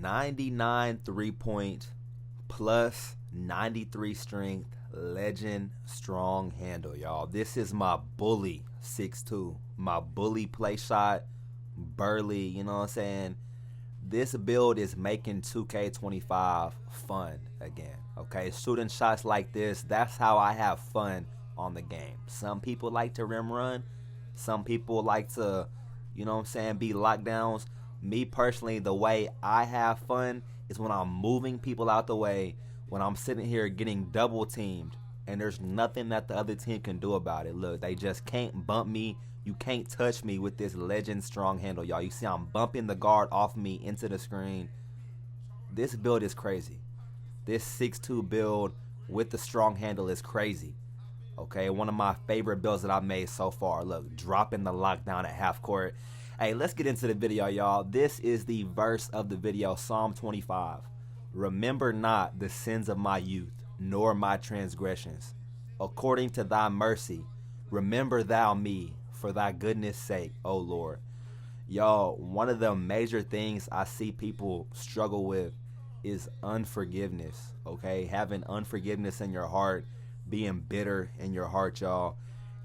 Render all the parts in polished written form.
99 3-point plus 93 strength legend strong handle, y'all. This is my bully 6'2", my bully play shot, burly, you know what I'm saying? This build is making 2K25 fun again, okay? Shooting shots like this, that's how I have fun on the game. Some people like to rim run. Some people like to, you know what I'm saying, be lockdowns. Me personally, the way I have fun is when I'm moving people out the way, when I'm sitting here getting double teamed, and there's nothing that the other team can do about it. Look, they just can't bump me. You can't touch me with this legend strong handle, y'all. You see I'm bumping the guard off me into the screen. This build is crazy. This 6'2 build with the strong handle is crazy. Okay, one of my favorite builds that I've made so far. Look, dropping the lockdown at half court. Hey, let's get into the video, y'all. This is the verse of the video, Psalm 25. Remember not the sins of my youth, nor my transgressions. According to thy mercy, remember thou me for thy goodness sake, O Lord. Y'all, one of the major things I see people struggle with is unforgiveness, okay? Having unforgiveness in your heart, being bitter in your heart, y'all.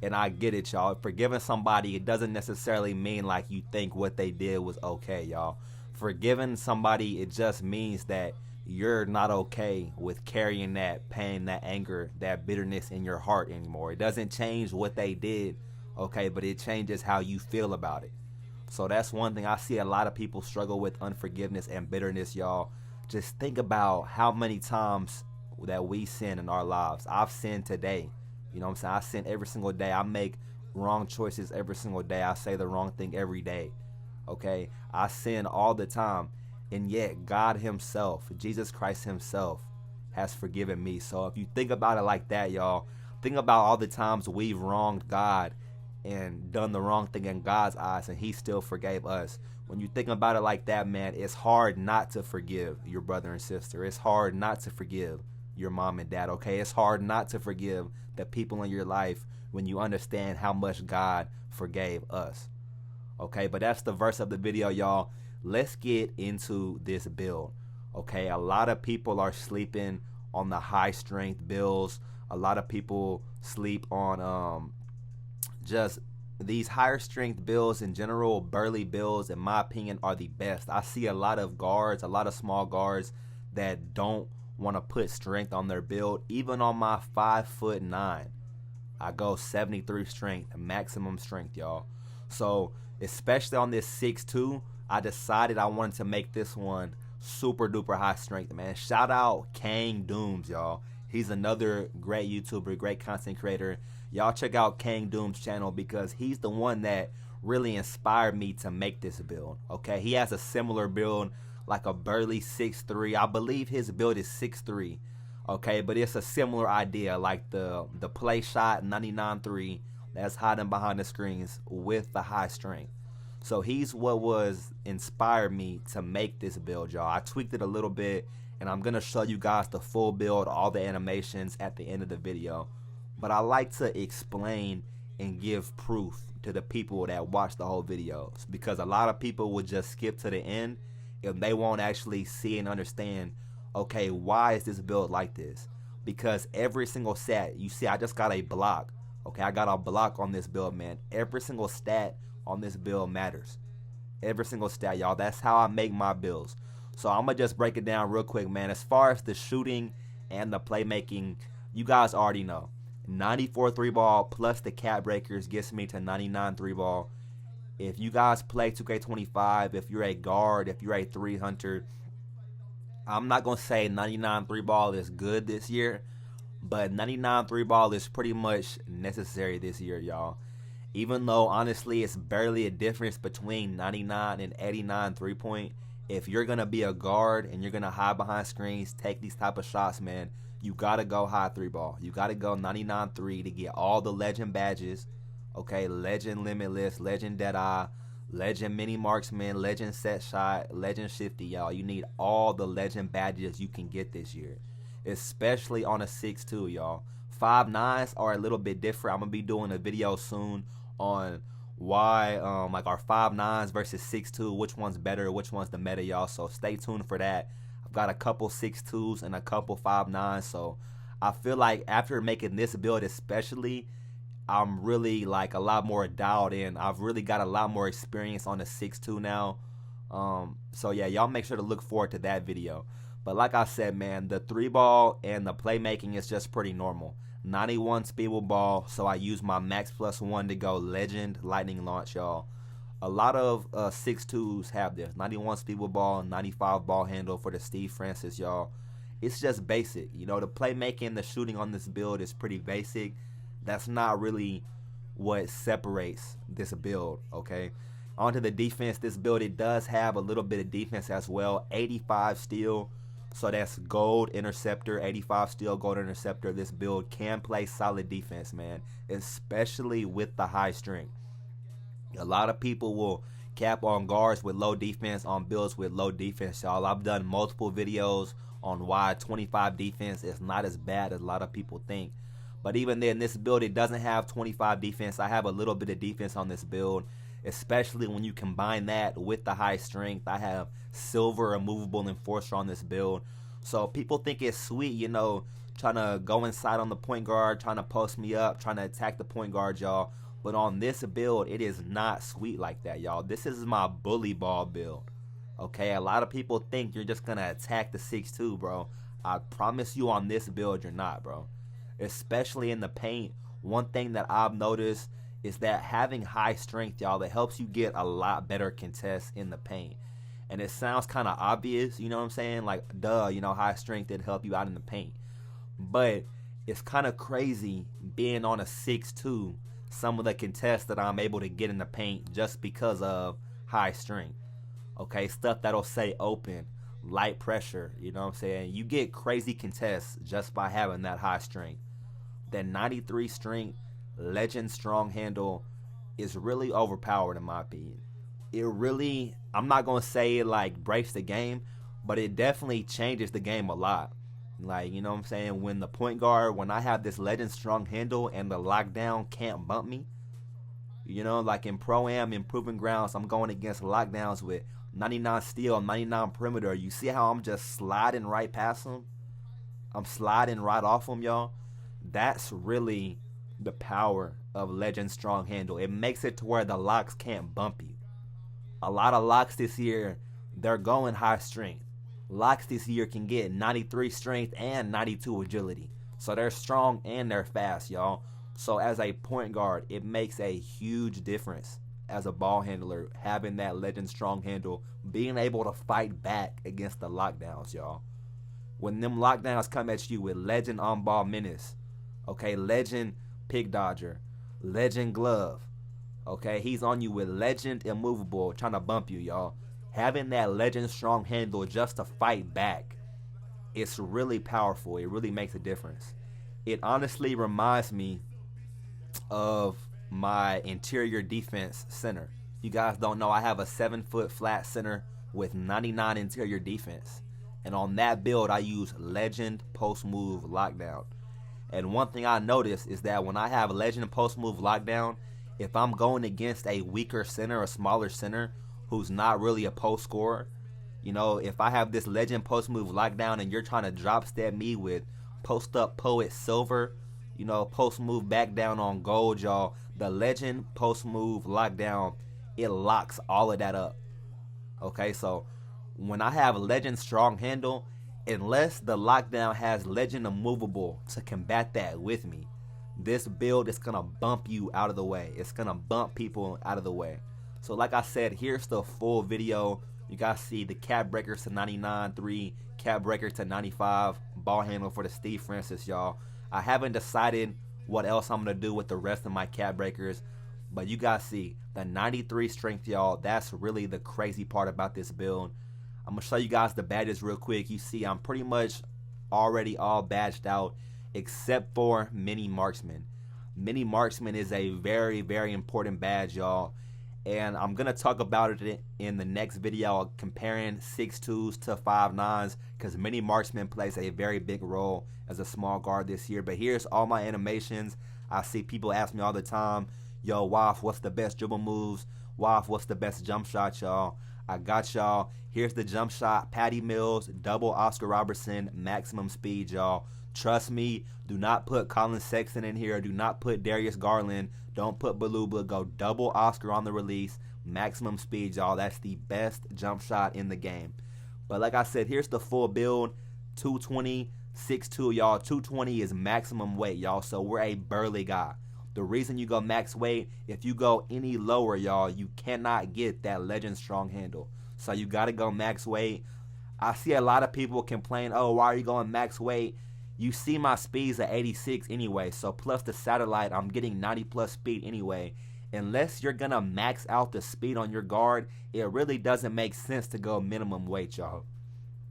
And I get it, y'all. Forgiving somebody, it doesn't necessarily mean like you think what they did was okay, y'all. Forgiving somebody, it just means that you're not okay with carrying that pain, that anger, that bitterness in your heart anymore. It doesn't change what they did, okay, but it changes how you feel about it. So that's one thing I see a lot of people struggle with, unforgiveness and bitterness, y'all. Just think about how many times that we sin in our lives. I've sinned today. You know what I'm saying? I sin every single day. I make wrong choices every single day. I say the wrong thing every day. Okay? I sin all the time. And yet God himself, Jesus Christ himself, has forgiven me. So if you think about it like that, y'all, think about all the times we've wronged God and done the wrong thing in God's eyes, and he still forgave us. When you think about it like that, man, it's hard not to forgive your brother and sister. It's hard not to forgive your mom and dad, okay? It's hard not to forgive the people in your life when you understand how much God forgave us, okay? But that's the verse of the video, y'all. Let's get into this build, okay? A lot of people are sleeping on the high strength builds. A lot of people sleep on just these higher strength builds in general. Burly builds, in my opinion, are the best. I see a lot of guards, a lot of small guards that don't want to put strength on their build. Even on my 5'9", I go 73 strength, maximum strength, y'all. So especially on this 6'2", I decided I wanted to make this one super duper high strength, man. Shout out Kang Dooms, y'all. He's another great YouTuber, great content creator. Y'all check out Kang Doom's channel because he's the one that really inspired me to make this build, okay? He has a similar build, like a burly 6'3". I believe his build is 6'3", okay? But it's a similar idea, like the Playshot 99.3 that's hiding behind the screens with the high strength. So he's what was inspired me to make this build, y'all. I tweaked it a little bit, and I'm going to show you guys the full build, all the animations at the end of the video. But I like to explain and give proof to the people that watch the whole videos, because a lot of people will just skip to the end and they won't actually see and understand, okay, why is this build like this? Because every single stat, you see, I just got a block. Okay, I got a block on this build, man. Every single stat on this build matters. Every single stat, y'all. That's how I make my builds. So I'm going to just break it down real quick, man. As far as the shooting and the playmaking, you guys already know. 94 3-ball plus the cap breakers gets me to 99 3-ball. If you guys play 2K25, if you're a guard, if you're a 300, I'm not going to say 99 3-ball is good this year, but 99 3-ball is pretty much necessary this year, y'all. Even though, honestly, it's barely a difference between 99 and 89 3-point. If you're going to be a guard and you're going to hide behind screens, take these type of shots, man, you got to go high 3-ball. You got to go 99-3 to get all the legend badges, okay? Legend Limitless, Legend Deadeye, Legend Mini Marksman, Legend Set Shot, Legend Shifty, y'all. You need all the legend badges you can get this year, especially on a 6'2", y'all. 5'9s are a little bit different. I'm going to be doing a video soon on why like our 5'9s versus 6'2", which one's better, which one's the meta, y'all. So stay tuned for that. I've got a couple 6'2s and a couple 5'9s. So I feel like after making this build especially, I'm really like a lot more dialed in. I've really got a lot more experience on the 6'2 now. So yeah, y'all make sure to look forward to that video. But like I said, man, the 3-ball and the playmaking is just pretty normal. 91 speed with ball, so I use my max +1 to go legend lightning launch, y'all. A lot of 6'2s have this. 91 speed with ball, 95 ball handle for the Steve Francis, y'all. It's just basic. You know, the playmaking, the shooting on this build is pretty basic. That's not really what separates this build, okay? Onto the defense, this build, it does have a little bit of defense as well. 85 steal, so that's gold interceptor, 85 steal, gold interceptor. This build can play solid defense, man, especially with the high strength. A lot of people will cap on guards with low defense, on builds with low defense, y'all. I've done multiple videos on why 25 defense is not as bad as a lot of people think. But even then, this build, it doesn't have 25 defense. I have a little bit of defense on this build, especially when you combine that with the high strength. I have silver, immovable enforcer on this build. So people think it's sweet, you know, trying to go inside on the point guard, trying to post me up, trying to attack the point guard, y'all. But on this build, it is not sweet like that, y'all. This is my bully ball build. Okay, a lot of people think you're just going to attack the 6'2", bro. I promise you on this build, you're not, bro. Especially in the paint, one thing that I've noticed is that having high strength, y'all, it helps you get a lot better contests in the paint. And it sounds kind of obvious, you know what I'm saying? Like, duh, you know, high strength did help you out in the paint. But it's kind of crazy being on a 6'2", some of the contests that I'm able to get in the paint just because of high strength. Okay, stuff that'll say open, light pressure, you know what I'm saying? You get crazy contests just by having that high strength. That 93 strength, legend strong handle is really overpowered in my opinion. It really, I'm not going to say it like breaks the game, but it definitely changes the game a lot. Like, you know what I'm saying? When the point guard, when I have this legend strong handle and the lockdown can't bump me, you know, like in Pro-Am, in Proving Grounds, I'm going against lockdowns with 99 steal, 99 perimeter. You see how I'm just sliding right past them? I'm sliding right off them, y'all. That's really the power of legend strong handle. It makes it to where the locks can't bump you. A lot of locks this year, they're going high strength. Locks this year can get 93 strength and 92 agility. So they're strong and they're fast, y'all. So as a point guard, it makes a huge difference as a ball handler, having that legend strong handle, being able to fight back against the lockdowns, y'all. When them lockdowns come at you with legend on ball menace, okay, legend pick dodger, legend glove, okay, he's on you with legend immovable, trying to bump you, y'all. Having that legend strong handle just to fight back, it's really powerful. It really makes a difference. It honestly reminds me of my interior defense center. You guys don't know, I have a 7-foot flat center with 99 interior defense. And on that build, I use legend post move lockdown. And one thing I noticed is that when I have legend post move lockdown, if I'm going against a weaker center, a smaller center, who's not really a post scorer, you know, if I have this legend post move lockdown and you're trying to drop step me with post up poet silver, you know, post move back down on gold, y'all, the legend post move lockdown, it locks all of that up. Okay, so when I have legend strong handle, unless the lockdown has legend immovable to combat that with me, this build is gonna bump you out of the way. It's gonna bump people out of the way. So like I said, here's the full video. You guys see the cap breakers to 99, 3 cap breaker to 95, ball handle for the Steve Francis, y'all. I haven't decided what else I'm gonna do with the rest of my cap breakers, but you guys see the 93 strength, y'all. That's really the crazy part about this build. I'm gonna show you guys the badges real quick. You see I'm pretty much already all badged out except for mini marksman. Mini marksman is a very, very important badge, y'all. And I'm going to talk about it in the next video, comparing 6'2s to 5'9s, because mini marksman plays a very big role as a small guard this year. But here's all my animations. I see people ask me all the time, yo, Waff, what's the best dribble moves? Waff, what's the best jump shot, y'all? I got y'all. Here's the jump shot. Patty Mills, double Oscar Robertson, maximum speed, y'all. Trust me, do not put Colin Sexton in here. Do not put Darius Garland. Don't put Baluba. Go double Oscar on the release. Maximum speed, y'all. That's the best jump shot in the game. But like I said, here's the full build. 220, 6'2", y'all. 220 is maximum weight, y'all. So we're a burly guy. The reason you go max weight, if you go any lower, y'all, you cannot get that legend strong handle. So you got to go max weight. I see a lot of people complain, oh, why are you going max weight? You see my speeds at 86 anyway. So plus the satellite, I'm getting 90 plus speed anyway. Unless you're going to max out the speed on your guard, it really doesn't make sense to go minimum weight, y'all.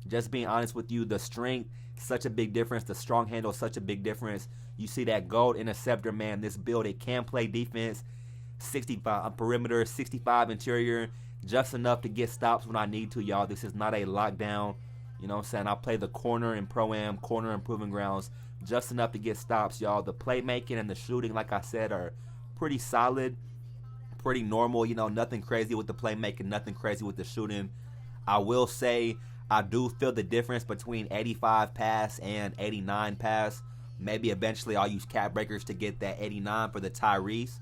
Just being honest with you, the strength, such a big difference. The strong handle, such a big difference. You see that gold interceptor, man. This build, it can play defense. 65 perimeter, 65 interior. Just enough to get stops when I need to, y'all. This is not a lockdown. You know what I'm saying? I play the corner in Pro-Am, corner in Proving Grounds. Just enough to get stops, y'all. The playmaking and the shooting, like I said, are pretty solid. Pretty normal. You know, nothing crazy with the playmaking, nothing crazy with the shooting. I will say I do feel the difference between 85 pass and 89 pass. Maybe eventually I'll use cap breakers to get that 89 for the Tyrese.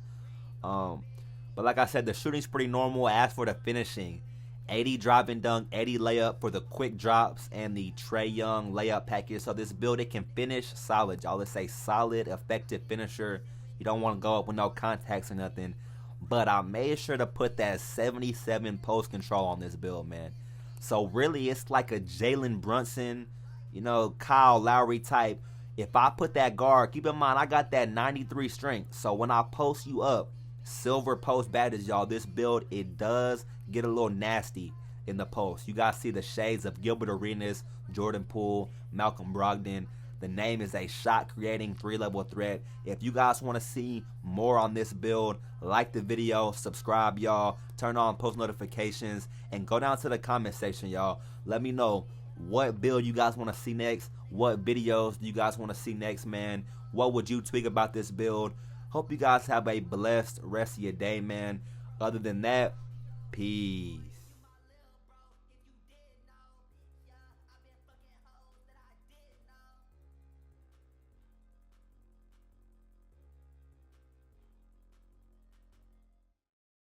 But like I said, the shooting's pretty normal. As for the finishing, 80 drive and dunk, 80 layup for the quick drops and the Trae Young layup package. So this build, it can finish solid, y'all. Let's say solid, effective finisher. You don't want to go up with no contacts or nothing. But I made sure to put that 77 post control on this build, man. So really, it's like a Jalen Brunson, you know, Kyle Lowry type. If I put that guard, keep in mind, I got that 93 strength. So when I post you up, silver post badges, y'all, this build, it does get a little nasty in the post. You guys see the shades of Gilbert Arenas, Jordan Poole, Malcolm Brogdon. The name is a shot-creating 3-level threat. If you guys want to see more on this build, like the video, subscribe, y'all, turn on post notifications, and go down to the comment section, y'all. Let me know what build you guys want to see next. What videos do you guys want to see next, man? What would you tweak about this build? Hope you guys have a blessed rest of your day, man. Other than that, peace.